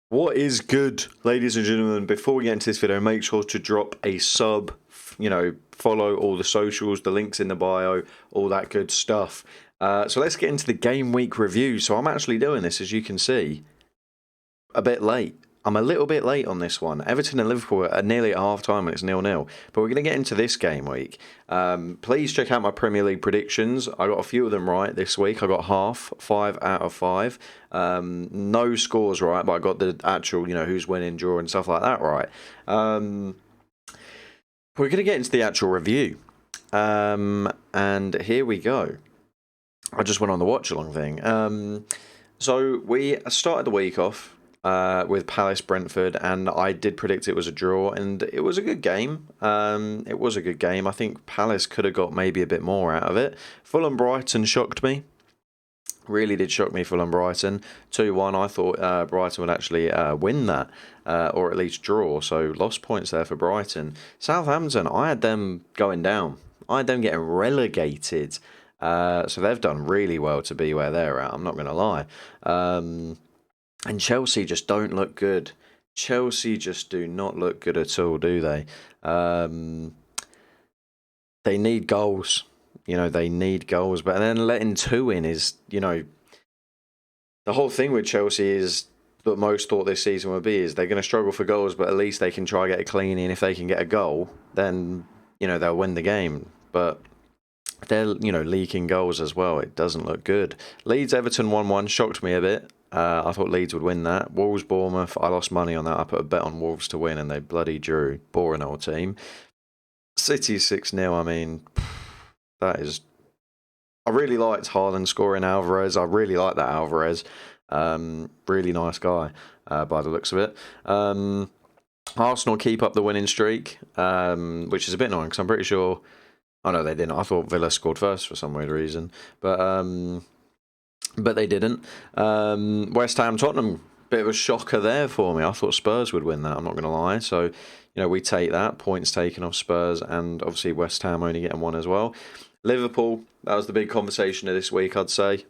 What is good, ladies and gentlemen? Before we get into this video, make sure to drop a sub, follow all the socials, the links in the bio, all that good stuff. So let's get into the game week review. So I'm actually doing this, as you can see, a bit late. I'm a little bit late on this one. Everton and Liverpool are nearly at half time and it's 0-0. But we're going to get into this game week. Please check out my Premier League predictions. I got a few of them right this week. I got 5 out of 5. No scores right, but I got the actual, who's winning, draw and stuff like that right. We're going to get into the actual review. And here we go. I just went on the watch along thing. So we started the week off with Palace Brentford, and I did predict it was a draw, and it was a good game. It was a good game. I think Palace could have got maybe a bit more out of it. Fulham Brighton shocked me. Really did shock me, Fulham Brighton. 2-1, I thought Brighton would actually win that, or at least draw, so lost points there for Brighton. Southampton, I had them going down. I had them getting relegated. So they've done really well to be where they're at, I'm not going to lie. And Chelsea just don't look good. Chelsea just do not look good at all, do they? They need goals. They need goals. But then letting 2 in is, the whole thing with Chelsea is that most thought this season would be is they're going to struggle for goals, but at least they can try to get a clean in. If they can get a goal, then, they'll win the game. But they're, leaking goals as well. It doesn't look good. Leeds Everton 1-1 shocked me a bit. I thought Leeds would win that. Wolves Bournemouth, I lost money on that. I put a bet on Wolves to win and they bloody drew. Boring old team. City 6-0, I mean, that is... I really liked Haaland scoring Alvarez. I really like that Alvarez. Really nice guy by the looks of it. Arsenal keep up the winning streak, which is a bit annoying because I'm pretty sure... Oh no, they didn't. I thought Villa scored first for some weird reason. But they didn't. West Ham, Tottenham, bit of a shocker there for me. I thought Spurs would win that, I'm not going to lie. So, we take that. Points taken off Spurs, and obviously West Ham only getting 1 as well. Liverpool, that was the big conversation of this week, I'd say.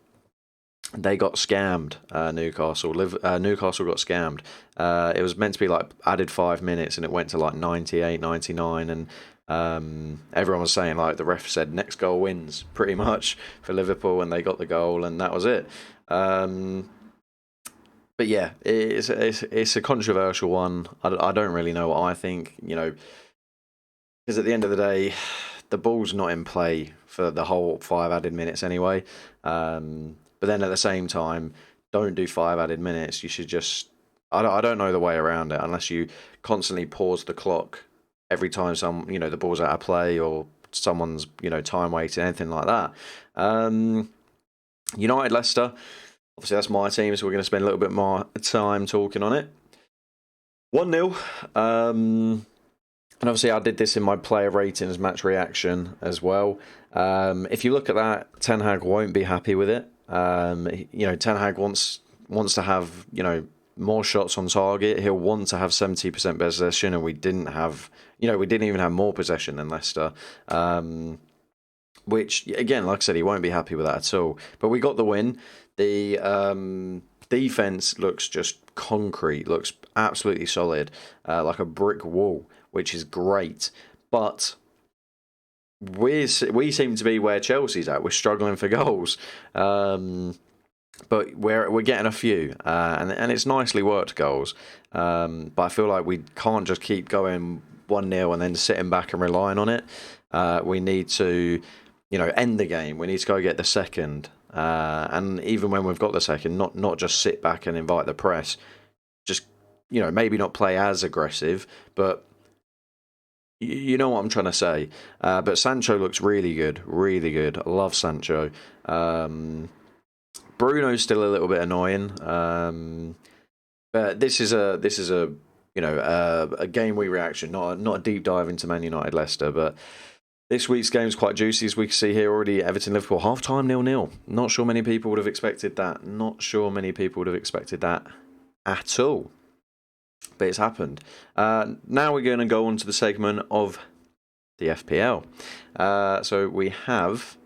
They got scammed, Newcastle. Newcastle got scammed. It was meant to be like added 5 minutes, and it went to like 98, 99, and... everyone was saying like the ref said next goal wins pretty much for Liverpool, and they got the goal and that was it. But yeah, it's a controversial one. I don't really know what I think, because at the end of the day, the ball's not in play for the whole 5 added minutes anyway. But then at the same time, don't do 5 added minutes. You should just... I don't know the way around it unless you constantly pause the clock every time the ball's out of play or someone's, time waiting, anything like that. United Leicester, obviously that's my team, so we're going to spend a little bit more time talking on it. 1-0. And obviously I did this in my player ratings match reaction as well. If you look at that, Ten Hag won't be happy with it. Ten Hag wants to have, more shots on target. He'll want to have 70% possession, and we didn't even have more possession than Leicester. Which, again, like I said, he won't be happy with that at all. But we got the win. The defense looks just concrete, looks absolutely solid, like a brick wall, which is great. But we seem to be where Chelsea's at. We're struggling for goals. But we're getting a few, and it's nicely worked goals. But I feel like we can't just keep going 1-0 and then sitting back and relying on it. We need to, end the game. We need to go get the second. And even when we've got the second, not just sit back and invite the press. Just, maybe not play as aggressive, but you know what I'm trying to say. But Sancho looks really good, really good. I love Sancho. Bruno's still a little bit annoying, but this is a game week reaction, not a deep dive into Man United Leicester. But this week's game is quite juicy, as we can see here already. Everton Liverpool half time 0-0. Not sure many people would have expected that. Not sure many people would have expected that at all. But it's happened. Now we're going to go on to the segment of the FPL. So we have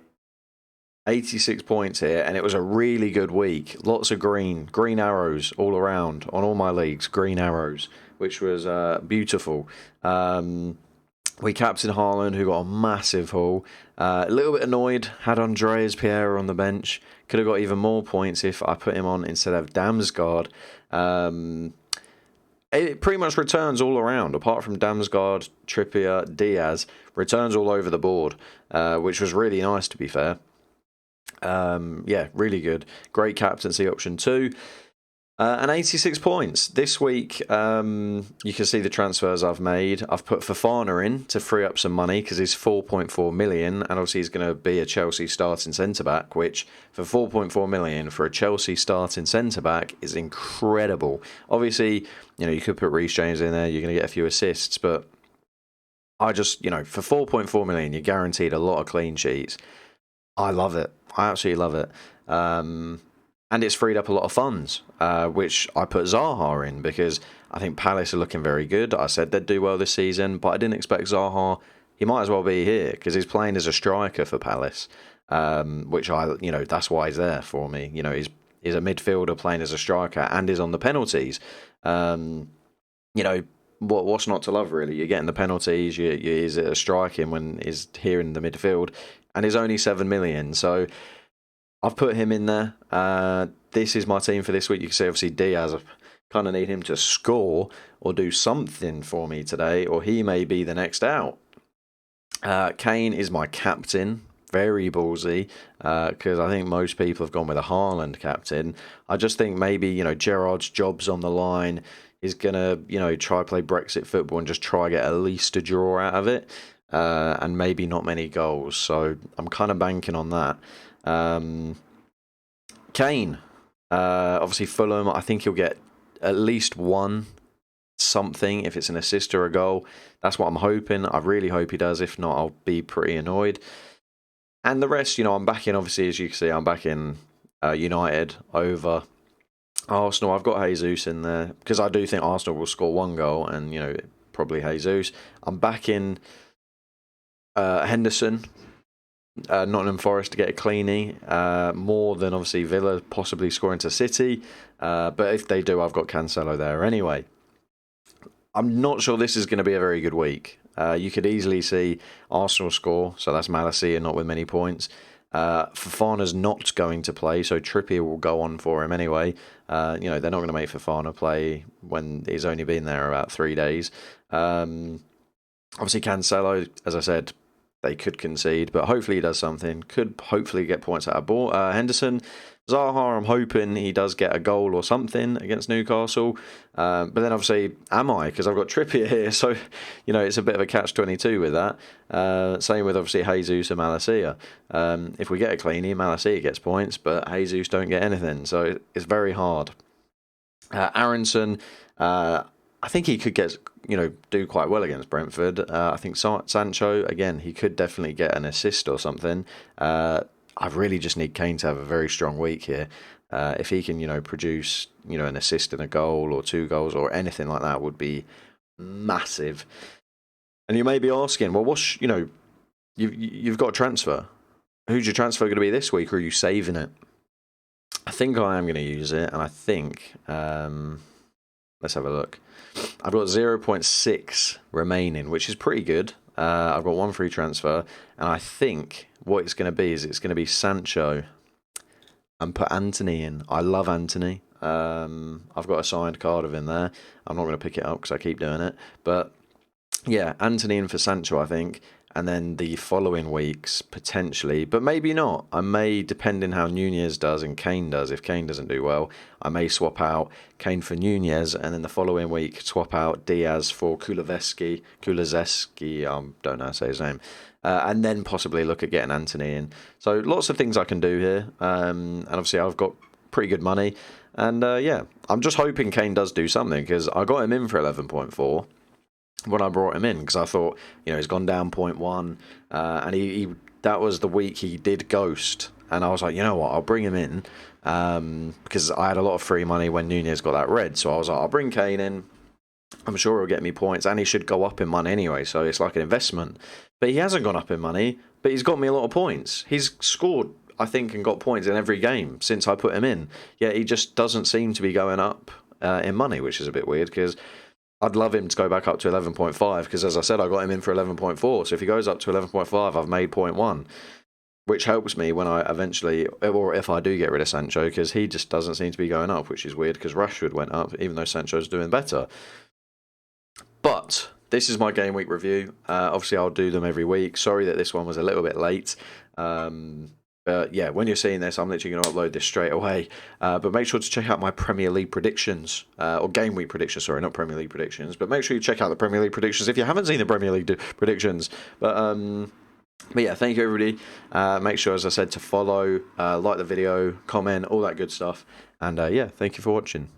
86 points here, and it was a really good week. Lots of green arrows all around on all my leagues, green arrows, which was beautiful. We captained Haaland, who got a massive haul. A little bit annoyed, had Andreas Pierre on the bench. Could have got even more points if I put him on instead of Damsgaard. It pretty much returns all around, apart from Damsgaard, Trippier, Diaz. Returns all over the board, which was really nice, to be fair. Yeah, really good. Great captaincy option too. And 86 points. This week, you can see the transfers I've made. I've put Fofana in to free up some money because he's 4.4 million, and obviously he's going to be a Chelsea starting centre-back, which for 4.4 million for a Chelsea starting centre-back is incredible. Obviously, you could put Reece James in there, you're going to get a few assists, but I just, for 4.4 million, you're guaranteed a lot of clean sheets. I love it. I absolutely love it. And it's freed up a lot of funds, which I put Zaha in because I think Palace are looking very good. I said they'd do well this season, but I didn't expect Zaha. He might as well be here because he's playing as a striker for Palace, which that's why he's there for me. He's a midfielder playing as a striker and is on the penalties. What's not to love, really? You're getting the penalties, he's striking when he's here in the midfield, and he's only 7 million, so I've put him in there. This is my team for this week. You can see, obviously, Diaz, I kind of need him to score or do something for me today, or he may be the next out. Kane is my captain. Very ballsy, because I think most people have gone with a Haaland captain. I just think maybe, Gerrard's job's on the line. He's going to, try play Brexit football and just try get at least a draw out of it, and maybe not many goals. So I'm kind of banking on that. Kane, obviously Fulham, I think he'll get at least one something if it's an assist or a goal. That's what I'm hoping. I really hope he does. If not, I'll be pretty annoyed. And the rest, I'm backing, obviously, as you can see, I'm backing United over Arsenal. I've got Jesus in there because I do think Arsenal will score one goal and, probably Jesus. I'm backing Henderson, Nottingham Forest to get a cleanie, more than obviously Villa possibly scoring to City. But if they do, I've got Cancelo there anyway. I'm not sure this is going to be a very good week. You could easily see Arsenal score, so that's Malacia, not with many points. Fofana's not going to play, so Trippier will go on for him anyway. They're not going to make Fofana play when he's only been there about 3 days. Obviously, Cancelo, as I said, they could concede, but hopefully he does something. Could hopefully get points out of ball. Henderson. Zaha, I'm hoping he does get a goal or something against Newcastle. But then obviously, am I? Because I've got Trippier here. So, it's a bit of a catch-22 with that. Same with obviously Jesus and Malacia. If we get a cleanie, Malacia gets points, but Jesus don't get anything. So it's very hard. Aronson, I think he could get, do quite well against Brentford. I think Sancho, again, he could definitely get an assist or something. I really just need Kane to have a very strong week here. If he can, produce, an assist and a goal or 2 goals or anything like that would be massive. And you may be asking, well, what's, you've got a transfer. Who's your transfer going to be this week, or are you saving it? I think I am going to use it, and I think, let's have a look. I've got 0.6 remaining, which is pretty good. I've got 1 free transfer, and I think what it's going to be is it's going to be Sancho and put Anthony in. I love Anthony. I've got a signed card of him there. I'm not going to pick it up because I keep doing it. But yeah, Anthony in for Sancho, I think. And then the following weeks, potentially, but maybe not. I may, depending how Nunez does and Kane does, if Kane doesn't do well, I may swap out Kane for Nunez, and then the following week, swap out Diaz for Kulezeski, don't know how to say his name, and then possibly look at getting Anthony in. So lots of things I can do here, and obviously I've got pretty good money, and yeah, I'm just hoping Kane does do something, because I got him in for 11.4, when I brought him in, because I thought, he's gone down 0.1, and he that was the week he did ghost, and I was like, you know what, I'll bring him in, because I had a lot of free money when Nunez got that red, so I was like, I'll bring Kane in, I'm sure he'll get me points, and he should go up in money anyway, so it's like an investment. But he hasn't gone up in money, but he's got me a lot of points. He's scored I think, and got points in every game since I put him in. Yet he just doesn't seem to be going up in money, which is a bit weird because I'd love him to go back up to 11.5 because, as I said, I got him in for 11.4. So if he goes up to 11.5, I've made 0.1, which helps me when I eventually, or if I do get rid of Sancho, because he just doesn't seem to be going up, which is weird because Rashford went up, even though Sancho's doing better. But this is my game week review. Obviously, I'll do them every week. Sorry that this one was a little bit late. But yeah, when you're seeing this, I'm literally going to upload this straight away. But make sure to check out my Premier League predictions, or Game Week predictions, sorry, not Premier League predictions. But make sure you check out the Premier League predictions if you haven't seen the Premier League predictions. But yeah, thank you, everybody. Make sure, as I said, to follow, like the video, comment, all that good stuff. And yeah, thank you for watching.